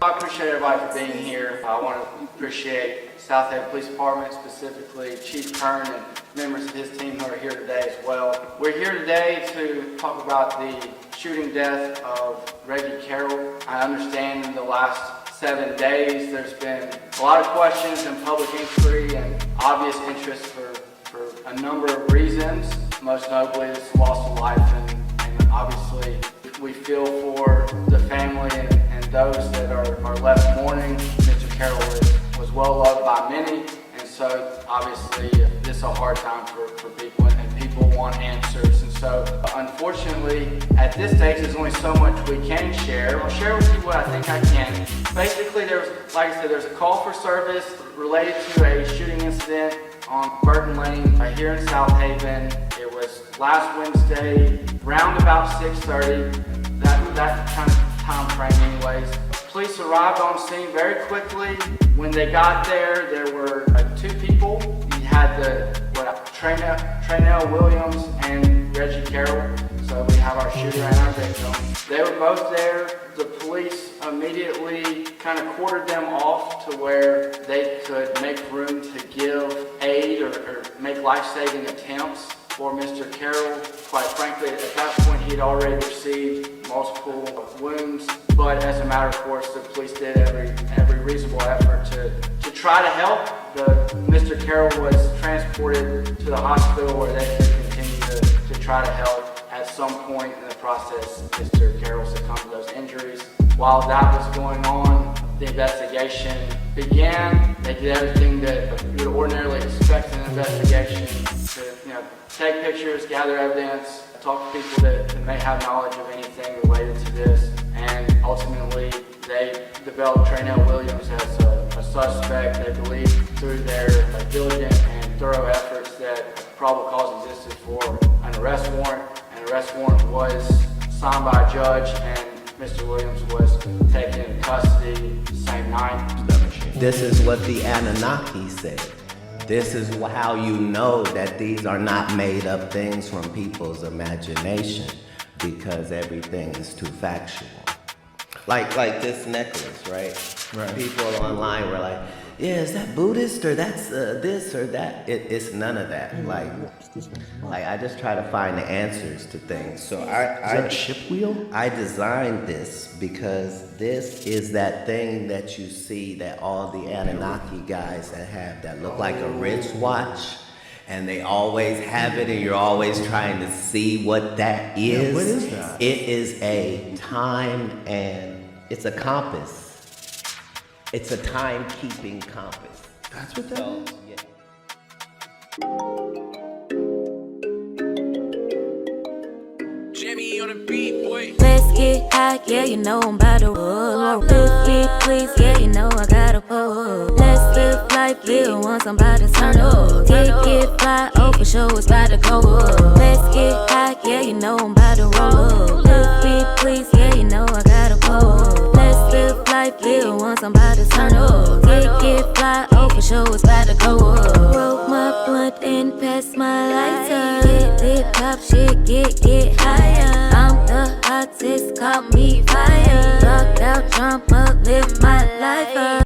I appreciate everybody for being here. I want to appreciate South Haven Police Department, specifically Chief Kern and members of his team who are here today as well. We're here today to talk about the shooting death of Reggie Carroll. I understand in the last 7 days there's been a lot of questions and public inquiry and obvious interest for a number of reasons. Most notably, it's loss of life, and obviously we feel for the family and those that are left mourning. Mr. Carroll was well loved by many, and so obviously this is a hard time for people, and people want answers. And so unfortunately at this stage there's only so much we can share. I'll share with you what I think I can. Basically, like I said, there's a call for service related to a shooting incident on Burton Lane here in South Haven. It was last Wednesday, round about 6:30, that kind of time frame anyways. Police arrived on scene very quickly. When they got there, there were 2 people. You had Traynell Williams and Reggie Carroll. So we have our shooter and our victim. They were both there. The police immediately kind of quartered them off to where they could make room to give aid or make life-saving attempts for Mr. Carroll. Quite frankly, at that point, he had already received multiple wounds. But as a matter of course, the police did every reasonable effort to try to help. Mr. Carroll was transported to the hospital where they could continue to try to help. At some point in the process, Mr. Carroll succumbed to those injuries. While that was going on, the investigation began. They did everything that you would ordinarily expect in an investigation to, take pictures, gather evidence, talk to people that may have knowledge of anything related to this, and ultimately they developed Traynell Williams as a suspect. They believe through their diligent and thorough efforts that probable cause existed for an arrest warrant. An arrest warrant was signed by a judge, and Mr. Williams was taken into custody the same night. This is what the Anunnaki said. This is how you know that these are not made up things from people's imagination, because everything is too factual. Like this necklace, right? People online were like, yeah, is that Buddhist or that's this or that? It's none of that. Like I just try to find the answers to things. So is that a ship wheel? I designed this because this is that thing that you see that all the Anunnaki guys that look like a wristwatch, and they always have it, and you're always trying to see what that is. Yeah, what is that? It is a time, and it's a compass. It's a time-keeping compass. That's what that is? Yeah. Jimmy on the beat, boy. Let's get high, yeah, you know I'm about to roll. Let's get please, yeah, you know I gotta pull. Let's live life, live once, I'm about to turn up. Get fly, oh for sure, it's about to go up. Let's get high, yeah, you know I'm about to roll. Let's get please, yeah, you know I gotta pull. Let's live life, live once, I'm about to turn up. Get fly, oh for sure, it's about to go up. Roll my blunt and pass my lighter. Get lit, pop shit, get higher. I'm the hottest, call me fire. Rock out, jump up, live my life up.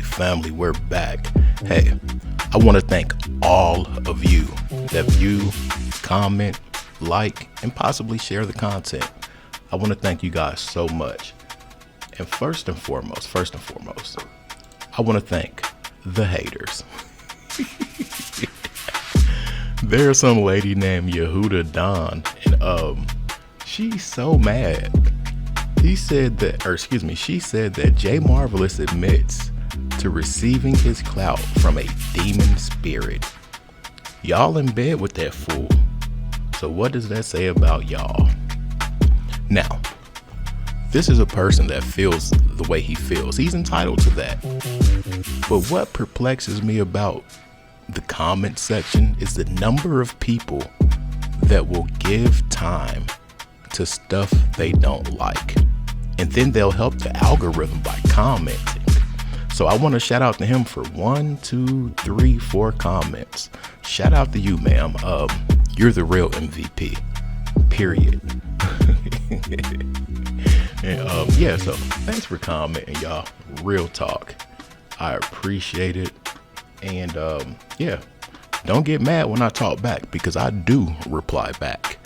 Family, we're back. Hey, I want to thank all of you that view, comment, like, and possibly share the content. I want to thank you guys so much. And first and foremost, I want to thank the haters. There's some lady named Yehuda Don, and she's so mad. She said that Jay Marvelous admits to receiving his clout from a demon spirit. Y'all in bed with that fool. So what does that say about y'all? Now, this is a person that feels the way he feels. He's entitled to that. But what perplexes me about the comment section is the number of people that will give time to stuff they don't like. And then they'll help the algorithm by commenting. So I want to shout out to him for 1, 2, 3, 4 comments. Shout out to you, ma'am. You're the real MVP. Period. And yeah, so thanks for commenting, y'all. Real talk. I appreciate it. And yeah, don't get mad when I talk back, because I do reply back.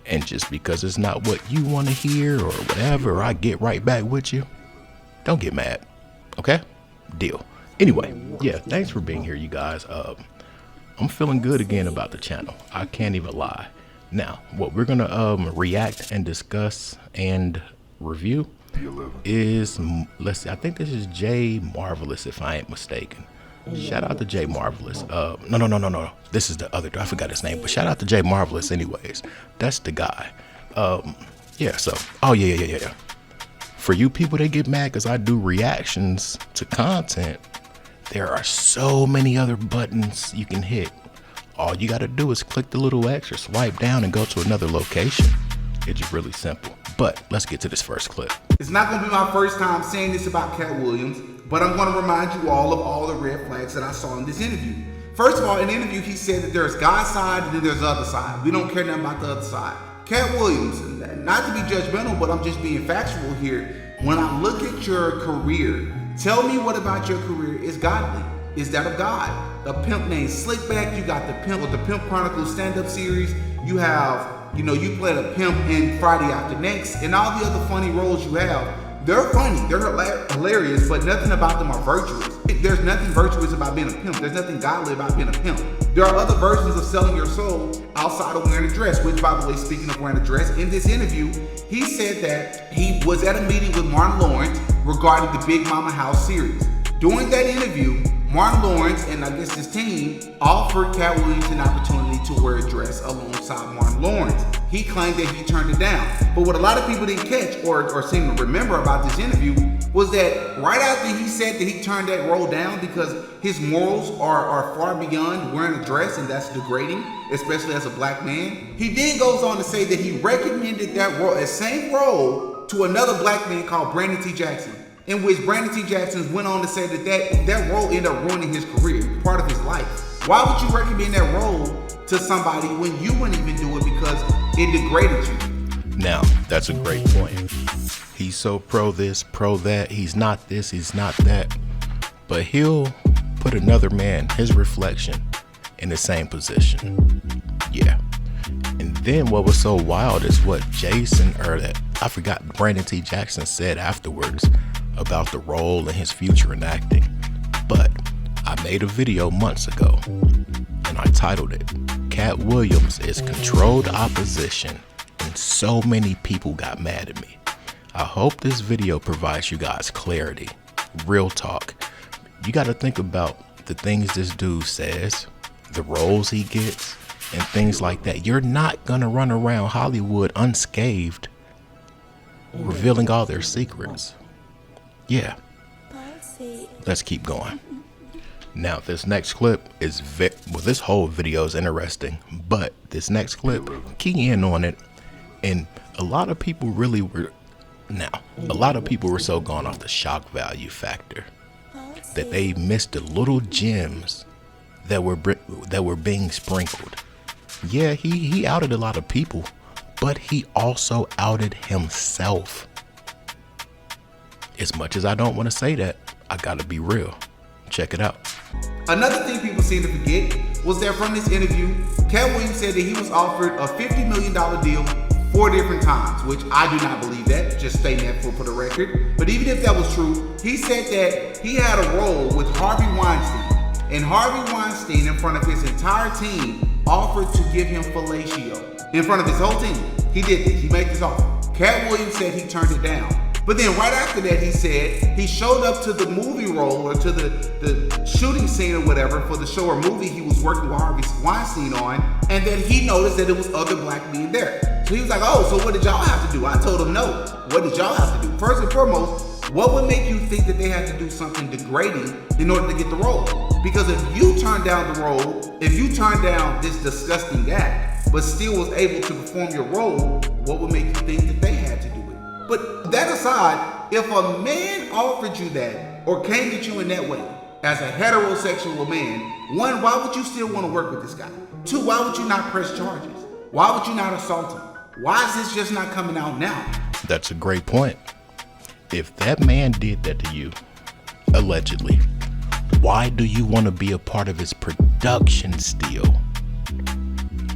And just because it's not what you want to hear or whatever, I get right back with you. Don't get mad. Okay? Deal. Anyway, yeah, thanks for being here, you guys. I'm feeling good again about the channel. I can't even lie. Now, what we're gonna react and discuss and review is, let's see, I think this is Jay Marvelous, if I ain't mistaken. Shout out to Jay Marvelous. No. This is the other dude. I forgot his name, but shout out to Jay Marvelous anyways. That's the guy. Yeah, so, oh yeah. For you people that get mad because I do reactions to content, there are so many other buttons you can hit. All you got to do is click the little X or swipe down and go to another location. It's really simple. But let's get to this first clip. It's not going to be my first time saying this about Katt Williams, but I'm going to remind you all of all the red flags that I saw in this interview. First of all, in the interview, he said that there's God's side and then there's the other side. We don't care nothing about the other side. Katt Williams, not to be judgmental, but I'm just being factual here. When I look at your career, tell me what about your career is godly? Is that of God? A pimp named Slickback. You got the Pimp with the Pimp Chronicles stand-up series. You have, you played a pimp in Friday After Next, and all the other funny roles you have. They're funny, they're hilarious, but nothing about them are virtuous. There's nothing virtuous about being a pimp. There's nothing godly about being a pimp. There are other versions of selling your soul outside of wearing a dress, which, by the way, speaking of wearing a dress, in this interview, he said that he was at a meeting with Martin Lawrence regarding the Big Mama House series. During that interview, Martin Lawrence and I guess his team offered Katt Williams an opportunity to wear a dress alongside Martin Lawrence. He claimed that he turned it down. But what a lot of people didn't catch or seem to remember about this interview was that right after he said that he turned that role down because his morals are far beyond wearing a dress and that's degrading, especially as a black man, he then goes on to say that he recommended that role, the same role, to another black man called Brandon T. Jackson, in which Brandon T. Jackson went on to say that role ended up ruining his career, part of his life. Why would you recommend that role to somebody when you wouldn't even do it because it degraded you? Now, that's a great point. He's so pro this, pro that. He's not this, he's not that. But he'll put another man, his reflection, in the same position. Yeah. And then what was so wild is what I forgot Brandon T. Jackson said afterwards about the role and his future in acting. But I made a video months ago and I titled it, Katt Williams is Controlled Opposition, and so many people got mad at me. I hope this video provides you guys clarity. Real talk. You got to think about the things this dude says, the roles he gets, and things like that. You're not gonna run around Hollywood unscathed, revealing all their secrets. Yeah. Let's keep going. Now, this next clip is this whole video is interesting, but this next clip, key in on it, and a lot of people were so gone off the shock value factor that they missed the little gems that were being sprinkled. Yeah, he outed a lot of people, but he also outed himself. As much as I don't want to say that, I gotta be real. Check it out. Another thing people seem to forget was that from this interview, Katt Williams said that he was offered a $50 million deal 4 different times, which I do not believe that, just stating that for the record. But even if that was true, he said that he had a role with Harvey Weinstein, and Harvey Weinstein, in front of his entire team, offered to give him fellatio. In front of his whole team, he did this, he made this offer. Katt Williams said he turned it down. But then right after that, he said he showed up to the movie role or to the shooting scene or whatever for the show or movie he was working with Harvey Weinstein on, and then he noticed that it was other black men there. So he was like, oh, so what did y'all have to do? I told him no. What did y'all have to do? First and foremost, what would make you think that they had to do something degrading in order to get the role? Because if you turn down the role, if you turn down this disgusting act, but still was able to perform your role, what would make you think that they had to do it? But that aside, if a man offered you that or came at you in that way, as a heterosexual man, one, why would you still want to work with this guy? Two, why would you not press charges? Why would you not assault him? Why is this just not coming out now? That's a great point. If that man did that to you, allegedly, why do you want to be a part of his production still?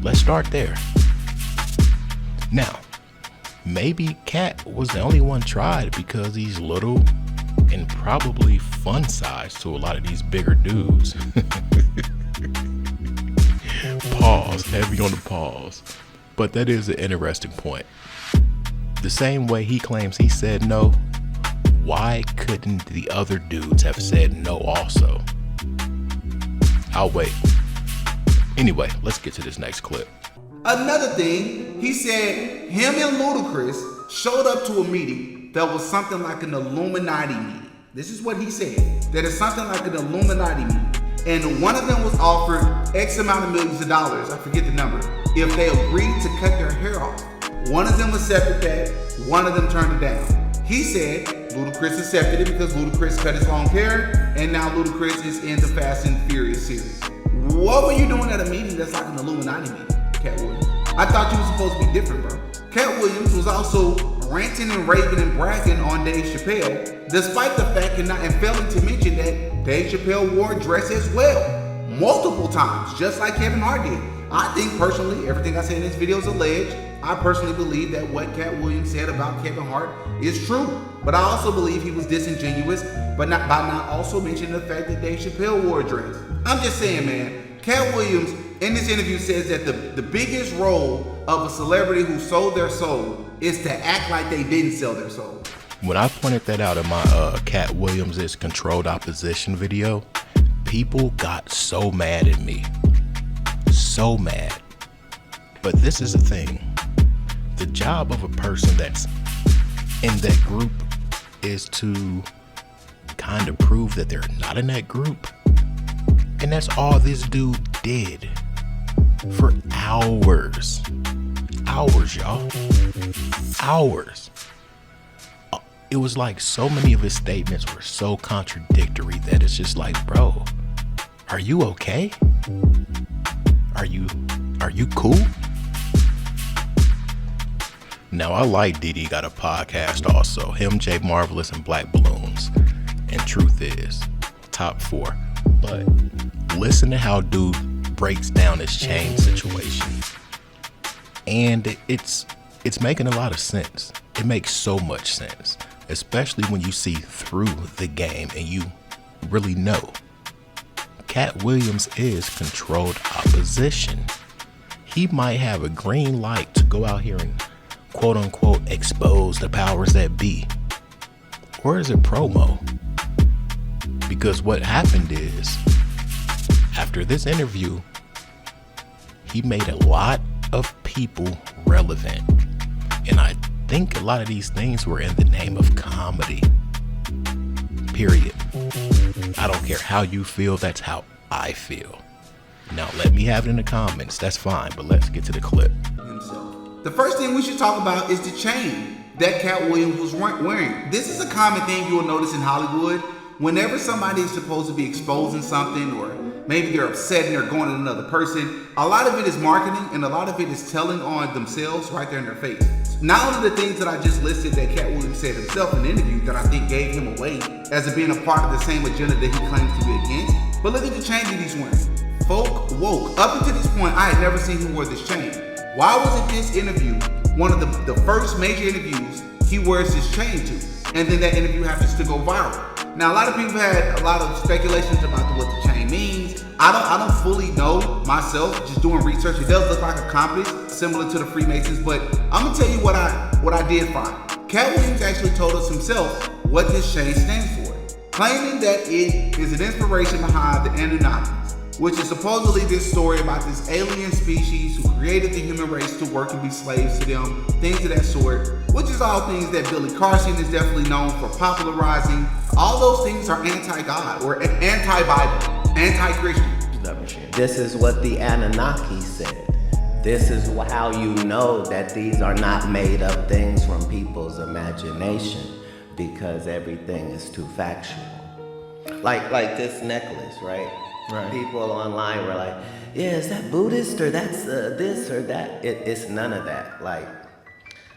Let's start there. Now, maybe Katt was the only one tried because he's little and probably fun size to a lot of these bigger dudes. Pause, heavy on the pause. But that is an interesting point. The same way he claims he said no, why couldn't the other dudes have said no also? I'll wait. Anyway, let's get to this next clip. Another thing, he said him and Ludacris showed up to a meeting that was something like an Illuminati meeting. This is what he said, that it's something like an Illuminati meeting. And one of them was offered X amount of millions of dollars, I forget the number, if they agreed to cut their hair off. One of them accepted that, one of them turned it down. He said Ludacris accepted it because Ludacris cut his long hair, and now Ludacris is in the Fast and Furious series. What were you doing at a meeting that's like an Illuminati meeting, Katt Williams? I thought you were supposed to be different, bro. Katt Williams was also ranting and raving and bragging on Dave Chappelle, despite the fact and failing to mention that Dave Chappelle wore a dress as well, multiple times, just like Kevin Hart did. I think personally, everything I say in this video is alleged. I personally believe that what Katt Williams said about Kevin Hart is true. But I also believe he was disingenuous, but by not also mentioning the fact that Dave Chappelle wore a dress. I'm just saying, man, Katt Williams in this interview says that the biggest role of a celebrity who sold their soul is to act like they didn't sell their soul. When I pointed that out in my Katt Williams' Controlled Opposition video, people got so mad at me. So mad. But this is the thing. The job of a person that's in that group is to kind of prove that they're not in that group. And that's all this dude did for hours. Hours, y'all. Hours. It was like so many of his statements were so contradictory that it's just like, bro, are you okay? Are you cool? Now, I like Diddy got a podcast also. Him, Jay Marvelous, and Black Balloons. And truth is, top 4. But listen to how dude breaks down his chain situation. And it's making a lot of sense. It makes so much sense. Especially when you see through the game and you really know. Katt Williams is controlled opposition. He might have a green light to go out here and quote unquote expose the powers that be. Or is it promo? Because what happened is, after this interview, he made a lot of people relevant. And I think a lot of these things were in the name of comedy. Period. I don't care how you feel, that's how I feel. Now let me have it in the comments, that's fine, but let's get to the clip. The first thing we should talk about is the chain that Katt Williams was wearing. This is a common thing you will notice in Hollywood. Whenever somebody is supposed to be exposing something, or maybe they're upset and they're going at another person, a lot of it is marketing and a lot of it is telling on themselves right there in their face. Not only the things that I just listed that Katt Williams said himself in the interview that I think gave him away as being a part of the same agenda that he claims to be against, but look at the chain that he's wearing. Folk woke. Up until this point, I had never seen him wear this chain. Why wasn't this interview one of the first major interviews he wears this chain to? And then that interview happens to go viral. Now, a lot of people had a lot of speculations about what the chain means. I don't fully know myself, just doing research. It does look like a compass, similar to the Freemasons, but I'm gonna tell you what I did find. Katt Williams actually told us himself what this chain stands for, claiming that it is an inspiration behind the Anunnaki, which is supposedly this story about this alien species who created the human race to work and be slaves to them, things of that sort, which is all things that Billy Carson is definitely known for popularizing. All those things are anti-God or anti-Bible, anti-Christian. This is what the Anunnaki said. This is how you know that these are not made up things from people's imagination, because everything is too factual. like this necklace, right? Right. People online were like, yeah, is that Buddhist or that's this or that? It's none of that. Like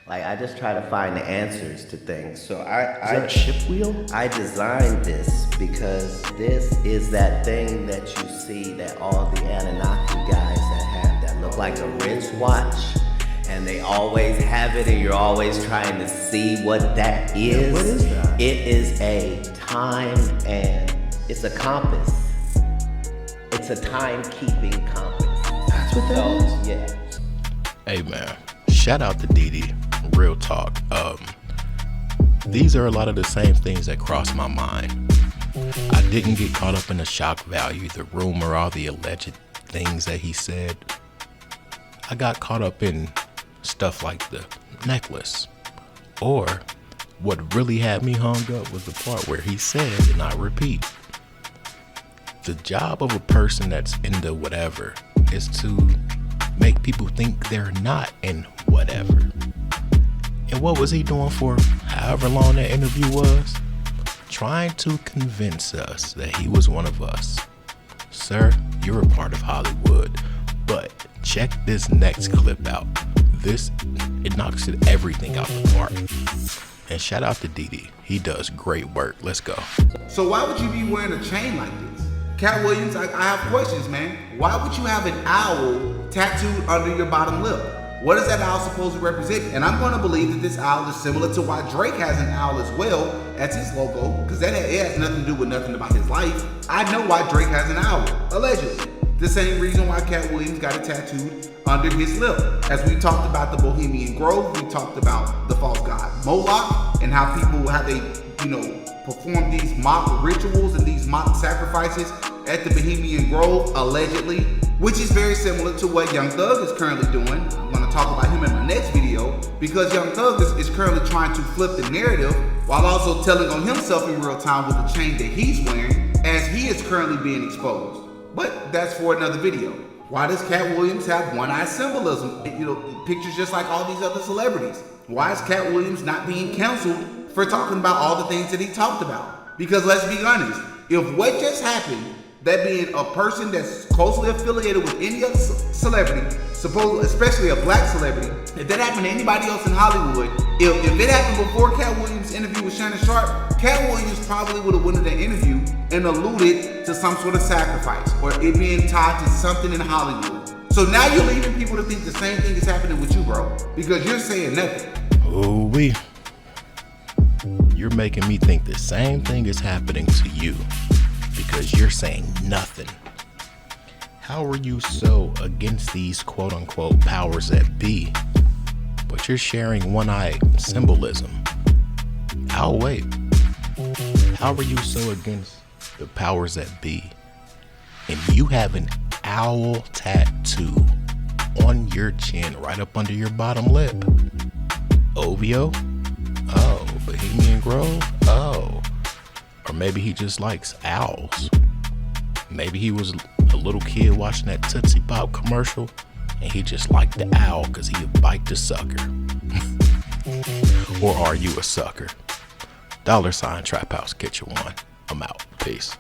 I just try to find the answers to things. So Is that a ship wheel? I designed this because this is that thing that you see that all the Anunnaki guys that look like a wristwatch, and they always have it, and you're always trying to see what that is. Yeah, what is that? It is a time, and it's a compass. It's a timekeeping compass. That's what that is? Yeah. Hey man, shout out to Didi. Real talk. These are a lot of the same things that crossed my mind. I didn't get caught up in the shock value, the rumor, all the alleged things that he said. I got caught up in stuff like the necklace. Or what really had me hung up was the part where he said, and I repeat, the job of a person that's into whatever is to make people think they're not in whatever. And what was he doing for however long that interview was? Trying to convince us that he was one of us. Sir, you're a part of Hollywood, but check this next clip out. It knocks everything out the park. And shout out to Didi. He does great work. Let's go. So why would you be wearing a chain like this? Katt Williams, I have questions, man. Why would you have an owl tattooed under your bottom lip? What is that owl supposed to represent? And I'm going to believe that this owl is similar to why Drake has an owl as well as his logo, because it has nothing to do with nothing about his life. I know why Drake has an owl, allegedly. The same reason why Katt Williams got it tattooed under his lip. As we talked about the Bohemian Grove, we talked about the false god Moloch, and how people, how they, perform these mock rituals and these mock sacrifices at the Bohemian Grove, allegedly, which is very similar to what Young Thug is currently doing. I'm going to talk about him in my next video, because Young Thug is currently trying to flip the narrative while also telling on himself in real time with the chain that he's wearing, as he is currently being exposed. But that's for another video. Why does Katt Williams have one-eye symbolism? Pictures just like all these other celebrities. Why is Katt Williams not being canceled for talking about all the things that he talked about? Because let's be honest, if what just happened, that being a person that's closely affiliated with any other celebrity, especially a black celebrity, if that happened to anybody else in Hollywood, if it happened before Katt Williams' interview with Shannon Sharp, Katt Williams probably would have went to that interview and alluded to some sort of sacrifice or it being tied to something in Hollywood. So now you're leaving people to think the same thing is happening with you, bro, because you're saying nothing. Ooh-wee. You're making me think the same thing is happening to you because you're saying nothing. How are you so against these quote-unquote powers that be, but you're sharing one-eye symbolism? I'll wait. How are you so against the powers that be, and you have an owl tattoo on your chin right up under your bottom lip? OVO? Oh, Bohemian Grove? Oh. Or maybe he just likes owls. Maybe he was a little kid watching that Tootsie Pop commercial and he just liked the owl because he would bite the sucker. Or are you a sucker? $Trap House, get you one. I'm out. Peace.